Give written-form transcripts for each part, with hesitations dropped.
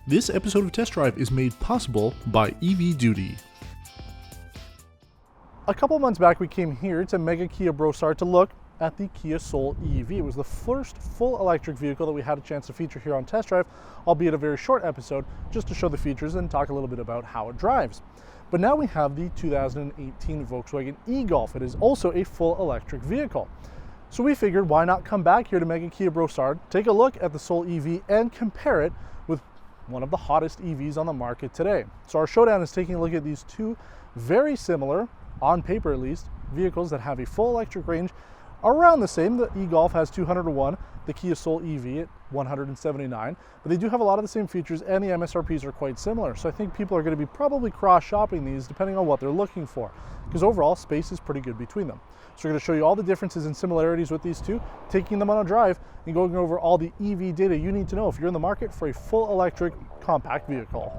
This episode of Test Drive is made possible by EV Duty. A couple months back, we came here to Mega Kia Brosard to look at the Kia Soul EV. It was the first full electric vehicle that we had a chance to feature here on Test Drive, albeit a very short episode, just to show the features and talk a little bit about how it drives. But now we have the 2018 Volkswagen e-Golf. It is also a full electric vehicle. So we figured, why not come back here to Mega Kia Brosard, take a look at the Soul EV and compare it with one of the hottest EVs on the market today. So our showdown is taking a look at these two very similar, on paper at least, vehicles that have a full electric range around the same. The e-Golf has 201, the Kia Soul EV at 179, but they do have a lot of the same features and the MSRPs are quite similar. So I think people are going to be probably cross-shopping these depending on what they're looking for, because overall space is pretty good between them. So we're going to show you all the differences and similarities with these two, taking them on a drive and going over all the EV data you need to know if you're in the market for a full electric compact vehicle.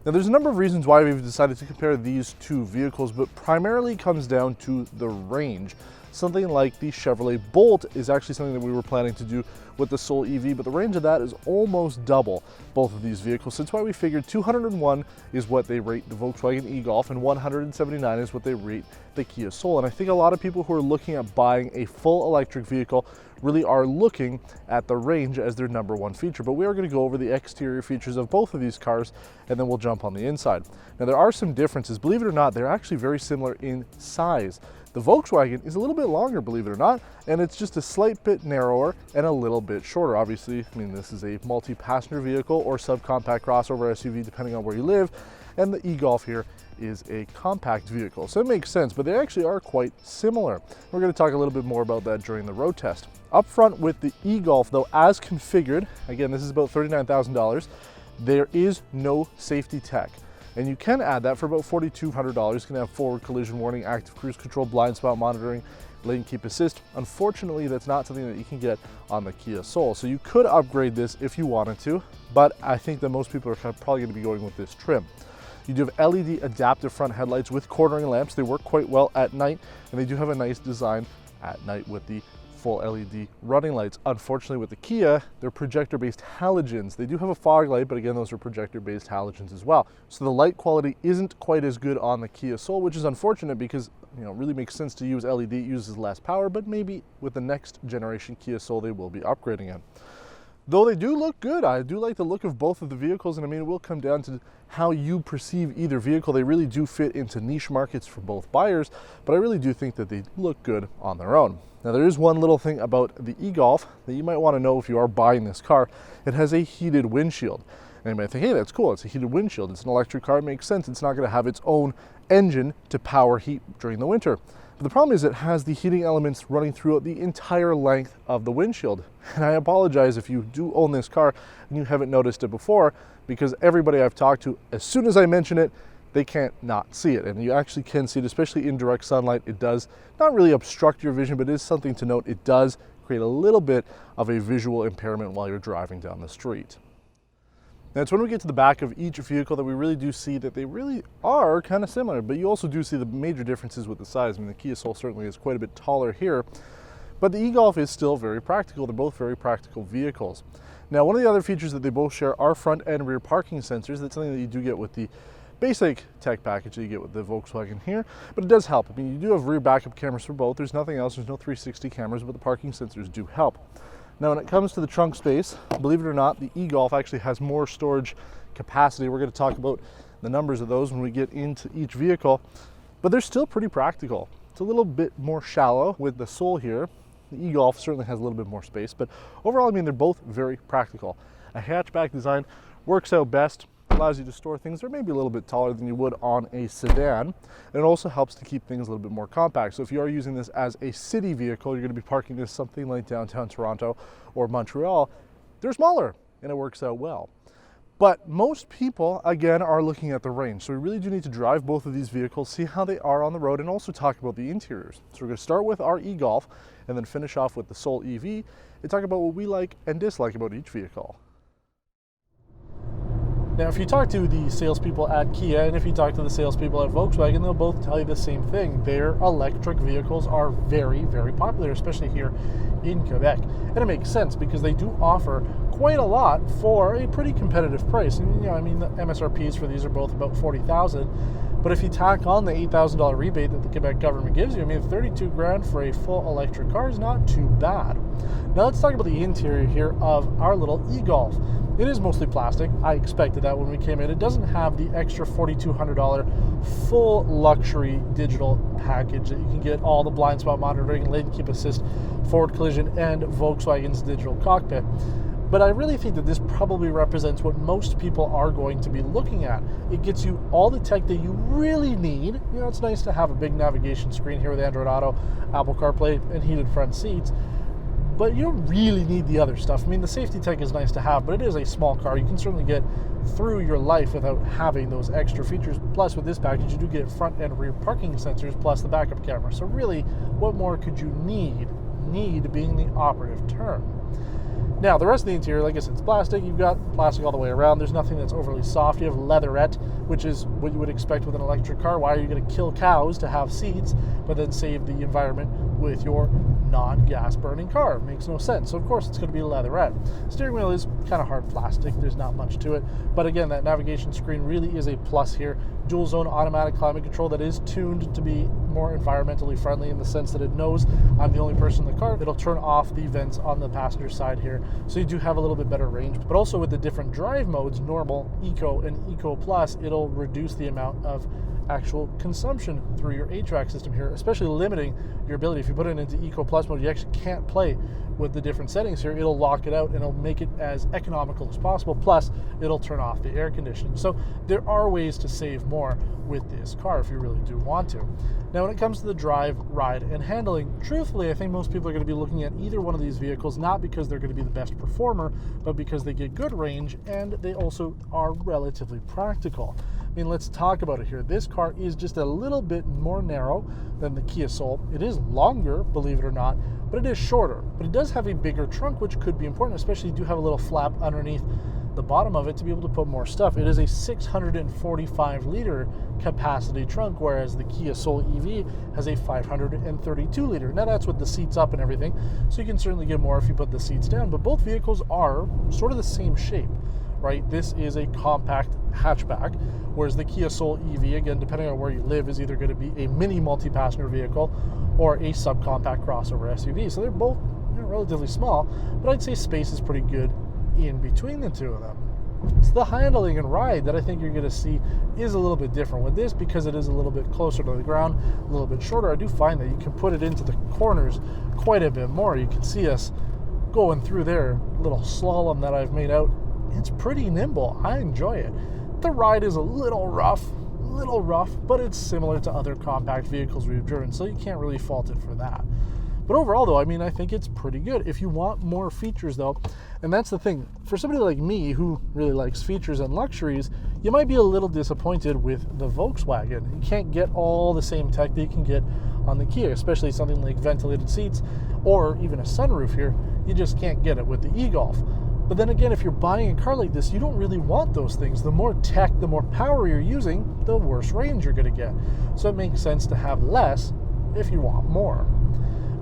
Now there's a number of reasons why we've decided to compare these two vehicles, but primarily comes down to the range. Something like the Chevrolet Bolt is actually something that we were planning to do with the Soul EV, but the range of that is almost double both of these vehicles. So that's why we figured 201 is what they rate the Volkswagen e-Golf and 179 is what they rate the Kia Soul. And I think a lot of people who are looking at buying a full electric vehicle really are looking at the range as their number one feature. But we are going to go over the exterior features of both of these cars and then we'll jump on the inside. Now there are some differences. Believe it or not, they're actually very similar in size. The Volkswagen is a little bit longer, believe it or not, and it's just a slight bit narrower and a little bit shorter. Obviously, I mean, this is a multi-passenger vehicle or subcompact crossover SUV, depending on where you live, and the e-Golf here is a compact vehicle. So it makes sense, but they actually are quite similar. We're going to talk a little bit more about that during the road test. Up front with the e-Golf, though, as configured, again, this is about $39,000, there is no safety tech. And you can add that for about $4,200. You can have forward collision warning, active cruise control, blind spot monitoring, lane keep assist. Unfortunately, that's not something that you can get on the Kia Soul. So you could upgrade this if you wanted to, but I think that most people are probably going to be going with this trim. You do have LED adaptive front headlights with quartering lamps. They work quite well at night, and they do have a nice design at night with the full LED running lights. Unfortunately with the Kia, they're projector-based halogens. They do have a fog light, but again, those are projector-based halogens as well. So the light quality isn't quite as good on the Kia Soul, which is unfortunate because, you know, it really makes sense to use LED. It uses less power, but maybe with the next generation Kia Soul, they will be upgrading it. Though they do look good, I do like the look of both of the vehicles, and I mean, it will come down to how you perceive either vehicle. They really do fit into niche markets for both buyers, but I really do think that they look good on their own. Now there is one little thing about the e-Golf that you might want to know if you are buying this car. It has a heated windshield. And you might think, hey, that's cool, it's a heated windshield. It's an electric car, it makes sense. It's not going to have its own engine to power heat during the winter. But the problem is it has the heating elements running throughout the entire length of the windshield. And I apologize if you do own this car and you haven't noticed it before, because everybody I've talked to, as soon as I mention it, they can't not see it. And you actually can see it, especially in direct sunlight. It does not really obstruct your vision, but it is something to note. It does create a little bit of a visual impairment while you're driving down the street. Now it's when we get to the back of each vehicle that we really do see that they really are kind of similar, but you also do see the major differences with the size. I mean, the Kia Soul certainly is quite a bit taller here, but the e-Golf is still very practical. They're both very practical vehicles. Now, one of the other features that they both share are front and rear parking sensors. That's something that you do get with the basic tech package that you get with the Volkswagen here, but it does help. I mean, you do have rear backup cameras for both. There's nothing else. There's no 360 cameras, but the parking sensors do help. Now, when it comes to the trunk space, believe it or not, the e-Golf actually has more storage capacity. We're going to talk about the numbers of those when we get into each vehicle, but they're still pretty practical. It's a little bit more shallow with the Soul here. The e-Golf certainly has a little bit more space, but overall, I mean, they're both very practical. A hatchback design works out best, allows you to store things that are maybe a little bit taller than you would on a sedan. And it also helps to keep things a little bit more compact. So if you are using this as a city vehicle, you're going to be parking this something like downtown Toronto or Montreal, they're smaller and it works out well. But most people, again, are looking at the range. So we really do need to drive both of these vehicles, see how they are on the road, and also talk about the interiors. So we're going to start with our e-Golf and then finish off with the Soul EV and talk about what we like and dislike about each vehicle. Now, if you talk to the salespeople at Kia and if you talk to the salespeople at Volkswagen, they'll both tell you the same thing. Their electric vehicles are very, very popular, especially here in Quebec. And it makes sense because they do offer quite a lot for a pretty competitive price. And, the MSRPs for these are both about $40,000. But if you tack on the $8,000 rebate that the Quebec government gives you, $32,000 for a full electric car is not too bad. Now let's talk about the interior here of our little e-Golf. It is mostly plastic. I expected that when we came in. It doesn't have the extra $4,200 full luxury digital package that you can get all the blind spot monitoring, lane keep assist, forward collision, and Volkswagen's digital cockpit. But I really think that this probably represents what most people are going to be looking at. It gets you all the tech that you really need. It's nice to have a big navigation screen here with Android Auto, Apple CarPlay, and heated front seats. But you don't really need the other stuff. The safety tech is nice to have, but it is a small car. You can certainly get through your life without having those extra features. Plus, with this package, you do get front and rear parking sensors, plus the backup camera. So really, what more could you need? Need being the operative term. Now, the rest of the interior, like I said, it's plastic. You've got plastic all the way around. There's nothing that's overly soft. You have leatherette, which is what you would expect with an electric car. Why are you going to kill cows to have seats, but then save the environment with your non-gas burning car? It makes no sense. So, of course, it's going to be leatherette. Steering wheel is kind of hard plastic. There's not much to it. But again, that navigation screen really is a plus here. Dual zone automatic climate control that is tuned to be more environmentally friendly in the sense that it knows I'm the only person in the car. It'll turn off the vents on the passenger side here. So you do have a little bit better range. But also with the different drive modes, normal, eco, and eco plus, it'll reduce the amount of actual consumption through your HVAC system here, especially limiting your ability. If you put it into Eco Plus mode, you actually can't play with the different settings here. It'll lock it out and it'll make it as economical as possible. Plus, it'll turn off the air conditioning. So there are ways to save more with this car if you really do want to. Now, when it comes to the drive, ride, and handling, truthfully, I think most people are going to be looking at either one of these vehicles, not because they're going to be the best performer, but because they get good range and they also are relatively practical. Let's talk about it here. This car is just a little bit more narrow than the Kia Soul. It is longer, believe it or not, but it is shorter. But it does have a bigger trunk, which could be important, especially you do have a little flap underneath the bottom of it to be able to put more stuff. It is a 645-liter capacity trunk, whereas the Kia Soul EV has a 532-liter. Now, that's with the seats up and everything, so you can certainly get more if you put the seats down, but both vehicles are sort of the same shape. Right, this is a compact hatchback, whereas the Kia Soul EV, again, depending on where you live, is either going to be a mini multi-passenger vehicle or a subcompact crossover SUV. So they're both relatively small, but I'd say space is pretty good in between the two of them. It's the handling and ride that I think you're going to see is a little bit different with this because it is a little bit closer to the ground, a little bit shorter. I do find that you can put it into the corners quite a bit more. You can see us going through their little slalom that I've made out. It's pretty nimble. I enjoy it. The ride is a little rough, but it's similar to other compact vehicles we've driven, so you can't really fault it for that. But overall, though, I think it's pretty good. If you want more features, though, and that's the thing, for somebody like me who really likes features and luxuries, you might be a little disappointed with the Volkswagen. You can't get all the same tech that you can get on the Kia, especially something like ventilated seats or even a sunroof here. You just can't get it with the e-Golf. But then again, if you're buying a car like this, you don't really want those things. The more tech, the more power you're using, the worse range you're going to get. So it makes sense to have less if you want more.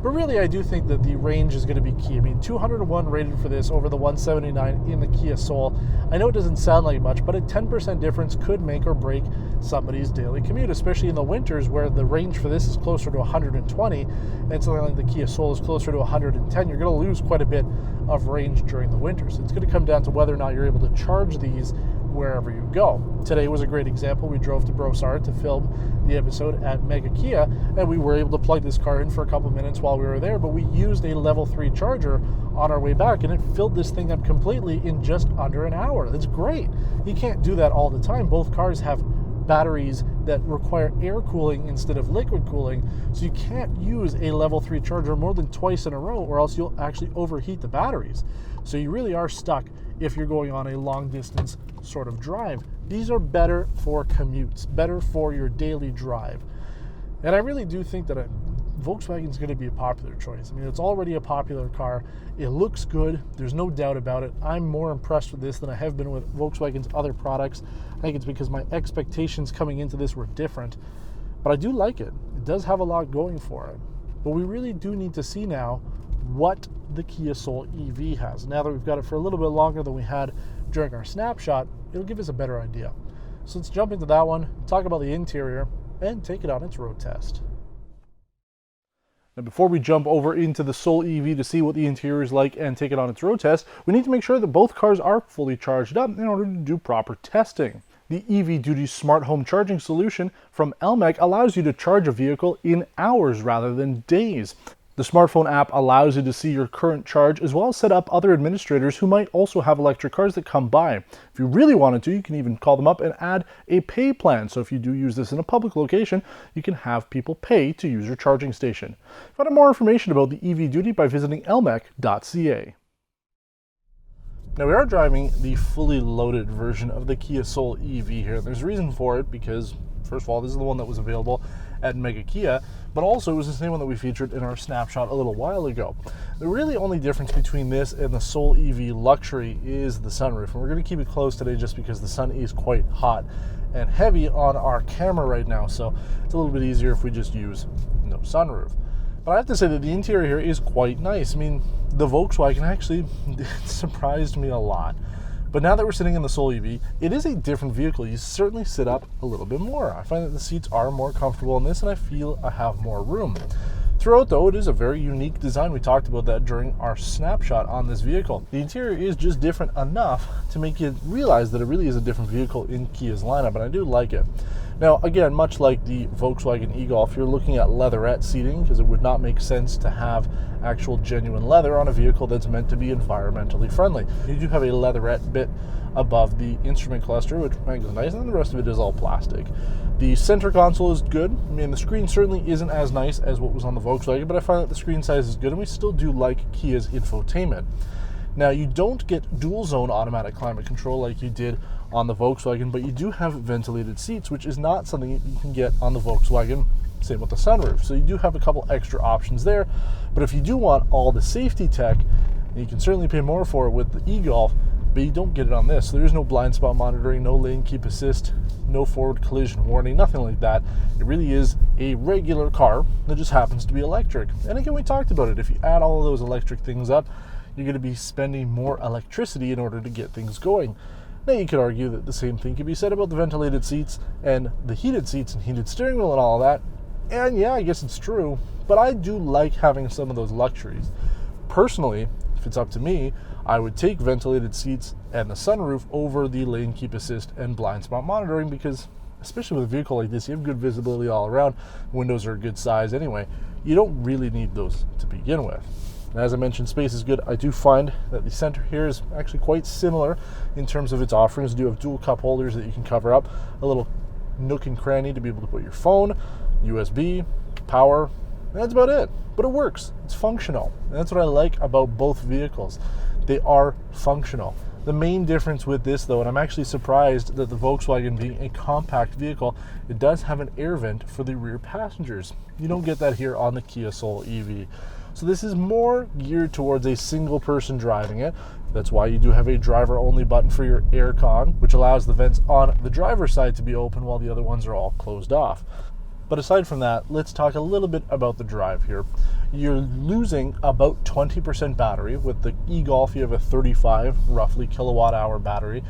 But really, I do think that the range is going to be key. 201 rated for this over the 179 in the Kia Soul. I know it doesn't sound like much, but a 10% difference could make or break somebody's daily commute, especially in the winters where the range for this is closer to 120 and something like the Kia Soul is closer to 110. You're going to lose quite a bit of range during the winters. It's going to come down to whether or not you're able to charge these wherever you go. Today was a great example. We drove to Brossard to film the episode at Mega Kia, and we were able to plug this car in for a couple minutes while we were there, but we used a level 3 charger on our way back, and it filled this thing up completely in just under an hour. That's great. You can't do that all the time. Both cars have batteries that require air cooling instead of liquid cooling, so you can't use a level 3 charger more than twice in a row, or else you'll actually overheat the batteries. So you really are stuck if you're going on a long distance sort of drive. These are better for commutes, better for your daily drive. And I really do think that Volkswagen is going to be a popular choice. I mean, it's already a popular car. It looks good. There's no doubt about it. I'm more impressed with this than I have been with Volkswagen's other products. I think it's because my expectations coming into this were different. But I do like it. It does have a lot going for it. But we really do need to see now what the Kia Soul EV has. Now that we've got it for a little bit longer than we had during our snapshot, it'll give us a better idea. So let's jump into that one, talk about the interior, and take it on its road test. Now, before we jump over into the Soul EV to see what the interior is like and take it on its road test, we need to make sure that both cars are fully charged up in order to do proper testing. The EV Duty Smart Home Charging Solution from Elmec allows you to charge a vehicle in hours rather than days. The smartphone app allows you to see your current charge as well as set up other administrators who might also have electric cars that come by. If you really wanted to, you can even call them up and add a pay plan. So if you do use this in a public location, you can have people pay to use your charging station. Find out more information about the EV Duty by visiting elmec.ca. Now we are driving the fully loaded version of the Kia Soul EV here. There's a reason for it because, first of all, this is the one that was available at Mega Kia, but also it was the same one that we featured in our snapshot a little while ago. The really only difference between this and the Soul EV Luxury is the sunroof, and we're going to keep it closed today just because the sun is quite hot and heavy on our camera right now, so it's a little bit easier if we just use no sunroof. But I have to say that the interior here is quite nice. I mean, the Volkswagen actually surprised me a lot. But now that we're sitting in the Soul EV, it is a different vehicle. You certainly sit up a little bit more. I find that the seats are more comfortable in this, and I feel I have more room. Throughout, though, it is a very unique design. We talked about that during our snapshot on this vehicle. The interior is just different enough to make you realize that it really is a different vehicle in Kia's lineup, and I do like it. Now, again, much like the Volkswagen e-Golf, you're looking at leatherette seating because it would not make sense to have actual genuine leather on a vehicle that's meant to be environmentally friendly. You do have a leatherette bit above the instrument cluster, which makes it nice, and the rest of it is all plastic. The center console is good. I mean, the screen certainly isn't as nice as what was on the Volkswagen, but I find that the screen size is good, and we still do like Kia's infotainment. Now, you don't get dual zone automatic climate control like you did on the Volkswagen, but you do have ventilated seats, which is not something you can get on the Volkswagen. Same with the sunroof. So you do have a couple extra options there. But if you do want all the safety tech, you can certainly pay more for it with the e-Golf, but you don't get it on this. So there is no blind spot monitoring, no lane keep assist, no forward collision warning, nothing like that. It really is a regular car that just happens to be electric. And again, we talked about it. If you add all of those electric things up, you're going to be spending more electricity in order to get things going. Now, you could argue that the same thing could be said about the ventilated seats and the heated seats and heated steering wheel and all of that. And yeah, I guess it's true, but I do like having some of those luxuries. Personally, if it's up to me, I would take ventilated seats and the sunroof over the lane keep assist and blind spot monitoring because, especially with a vehicle like this, you have good visibility all around. Windows are a good size anyway. You don't really need those to begin with. As I mentioned, space is good. I do find that the center here is actually quite similar in terms of its offerings. You do have dual cup holders that you can cover up, a little nook and cranny to be able to put your phone, USB, power, and that's about it. But it works. It's functional. And that's what I like about both vehicles. They are functional. The main difference with this, though, and I'm actually surprised that the Volkswagen being a compact vehicle, it does have an air vent for the rear passengers. You don't get that here on the Kia Soul EV. So this is more geared towards a single person driving it. That's why you do have a driver-only button for your air con, which allows the vents on the driver's side to be open while the other ones are all closed off. But aside from that, let's talk a little bit about the drive here. You're losing about 20% battery. With the e-Golf, you have a 35 roughly kilowatt hour battery.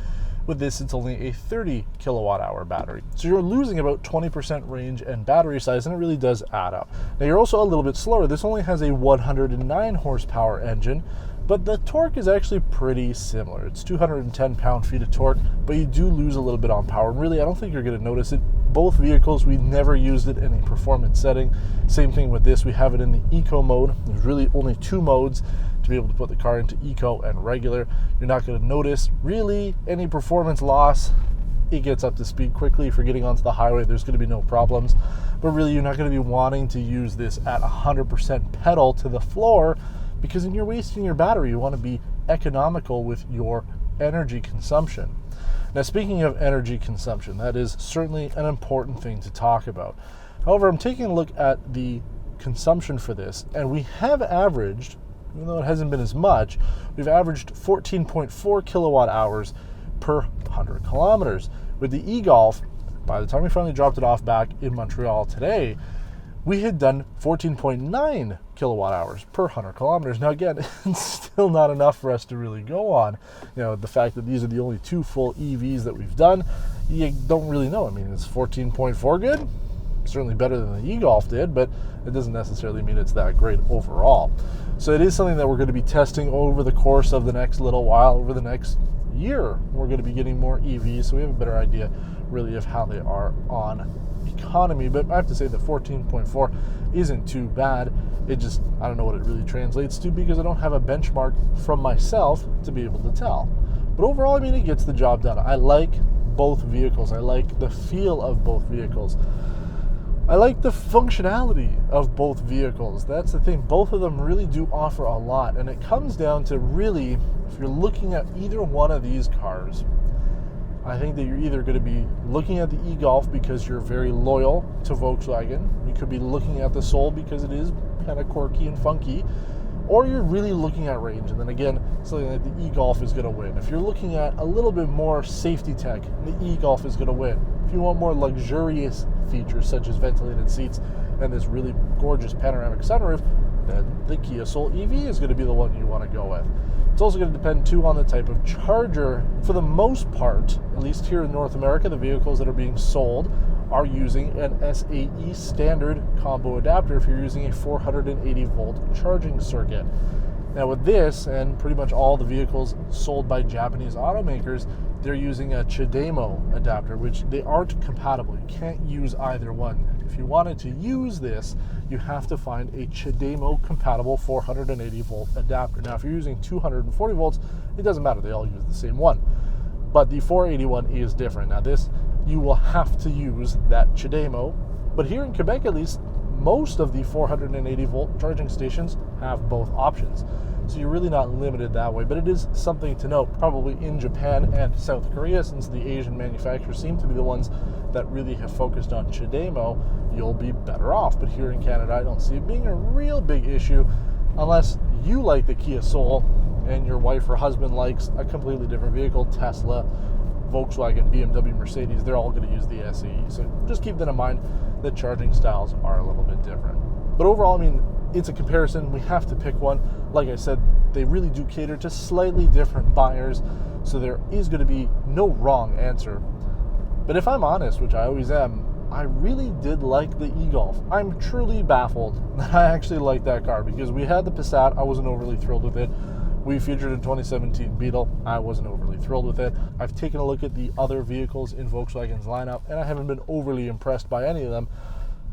With this, it's only a 30 kilowatt hour battery. So you're losing about 20% range and battery size, and it really does add up. Now, you're also a little bit slower. This only has a 109 horsepower engine, but the torque is actually pretty similar. It's 210 pound-feet of torque, but you do lose a little bit on power. And really, I don't think you're going to notice it. Both vehicles, we never used it in a performance setting. Same thing with this. We have it in the eco mode. There's really only two modes to be able to put the car into eco and regular. You're not going to notice really any performance loss. It gets up to speed quickly. If you're getting onto the highway, there's going to be no problems. But really, you're not going to be wanting to use this at 100% pedal to the floor, because then you're wasting your battery. You want to be economical with your energy consumption. Now, speaking of energy consumption, that is certainly an important thing to talk about. However, I'm taking a look at the consumption for this, and we have averaged, even though it hasn't been as much, we've averaged 14.4 kilowatt hours per 100 kilometers. With the e-Golf, by the time we finally dropped it off back in Montreal today, we had done 14.9 kilowatt hours per 100 kilometers. Now again, it's still not enough for us to really go on. You know, the fact that these are the only 2 full EVs that we've done, you don't really know. I mean, is 14.4 good? Certainly better than the e-Golf did, but it doesn't necessarily mean it's that great overall. So it is something that we're going to be testing over the course of the next little while, over the next year. We're going to be getting more EVs, so we have a better idea really of how they are on economy. But I have to say that 14.4 isn't too bad. It just, I don't know what it really translates to because I don't have a benchmark from myself to be able to tell. But overall, I mean, it gets the job done. I like both vehicles. I like the feel of both vehicles. I like the functionality of both vehicles. That's the thing. Both of them really do offer a lot. And it comes down to really, if you're looking at either one of these cars, I think that you're either going to be looking at the e-Golf because you're very loyal to Volkswagen. You could be looking at the Soul because it is kind of quirky and funky. Or you're really looking at range. And then again, something like the e-Golf is going to win. If you're looking at a little bit more safety tech, the e-Golf is going to win. If you want more luxurious features such as ventilated seats and this really gorgeous panoramic sunroof, then the Kia Soul EV is going to be the one you want to go with. It's also going to depend too on the type of charger. For the most part, at least here in North America, the vehicles that are being sold are using an SAE standard combo adapter if you're using a 480 volt charging circuit. Now with this, and pretty much all the vehicles sold by Japanese automakers, they're using a CHAdeMO adapter, which they aren't compatible. You can't use either one. If you wanted to use this, you have to find a CHAdeMO compatible 480 volt adapter. Now if you're using 240 volts, it doesn't matter, they all use the same one. But the 481 is different. Now this, you will have to use that CHAdeMO, but here in Quebec at least, most of the 480 volt charging stations have both options. So you're really not limited that way, but it is something to note. Probably in Japan and South Korea, since the Asian manufacturers seem to be the ones that really have focused on CHAdeMO, you'll be better off. But here in Canada, I don't see it being a real big issue unless you like the Kia Soul and your wife or husband likes a completely different vehicle, Tesla, Volkswagen, BMW, Mercedes. They're all going to use the SAE. So just keep that in mind. The charging styles are a little bit different. But overall, I mean, it's a comparison. We have to pick one. Like I said, they really do cater to slightly different buyers, so there is going to be no wrong answer. But if I'm honest, which I always am, I really did like the e-Golf. I'm truly baffled that I actually like that car because we had the Passat. I wasn't overly thrilled with it. We featured a 2017 Beetle. I wasn't overly thrilled with it. I've taken a look at the other vehicles in Volkswagen's lineup, and I haven't been overly impressed by any of them.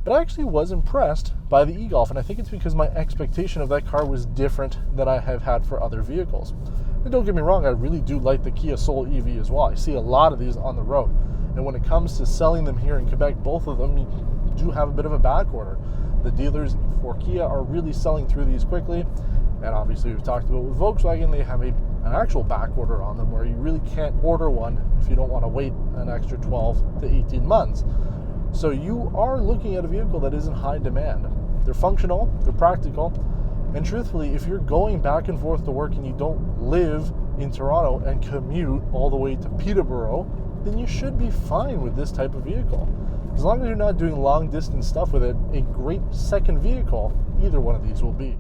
But I actually was impressed by the e-Golf, and I think it's because my expectation of that car was different than I have had for other vehicles. And don't get me wrong, I really do like the Kia Soul EV as well. I see a lot of these on the road. And when it comes to selling them here in Quebec, both of them do have a bit of a back order. The dealers for Kia are really selling through these quickly. And obviously we've talked about with Volkswagen, they have an actual back order on them where you really can't order one if you don't want to wait an extra 12 to 18 months. So you are looking at a vehicle that is in high demand. They're functional, they're practical, and truthfully, if you're going back and forth to work and you don't live in Toronto and commute all the way to Peterborough, then you should be fine with this type of vehicle. As long as you're not doing long distance stuff with it, a great second vehicle, either one of these will be.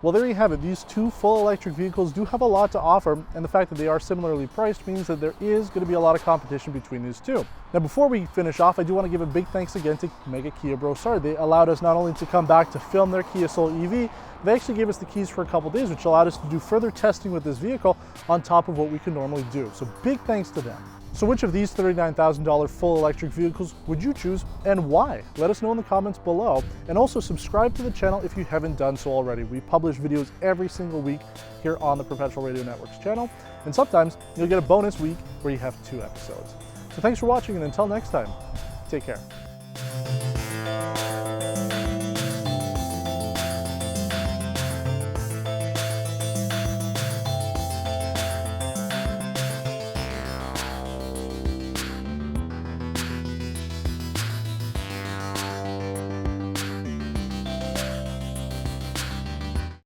Well, there you have it. These two full electric vehicles do have a lot to offer, and the fact that they are similarly priced means that there is going to be a lot of competition between these two. Now, before we finish off, I do want to give a big thanks again to Mega Kia Brossard. They allowed us not only to come back to film their Kia Soul EV, they actually gave us the keys for a couple days, which allowed us to do further testing with this vehicle on top of what we could normally do. So big thanks to them. So which of these $39,000 full electric vehicles would you choose and why? Let us know in the comments below, and also subscribe to the channel if you haven't done so already. We publish videos every single week here on the Perpetual Radio Network's channel, and sometimes you'll get a bonus week where you have 2 episodes. So thanks for watching, and until next time, take care.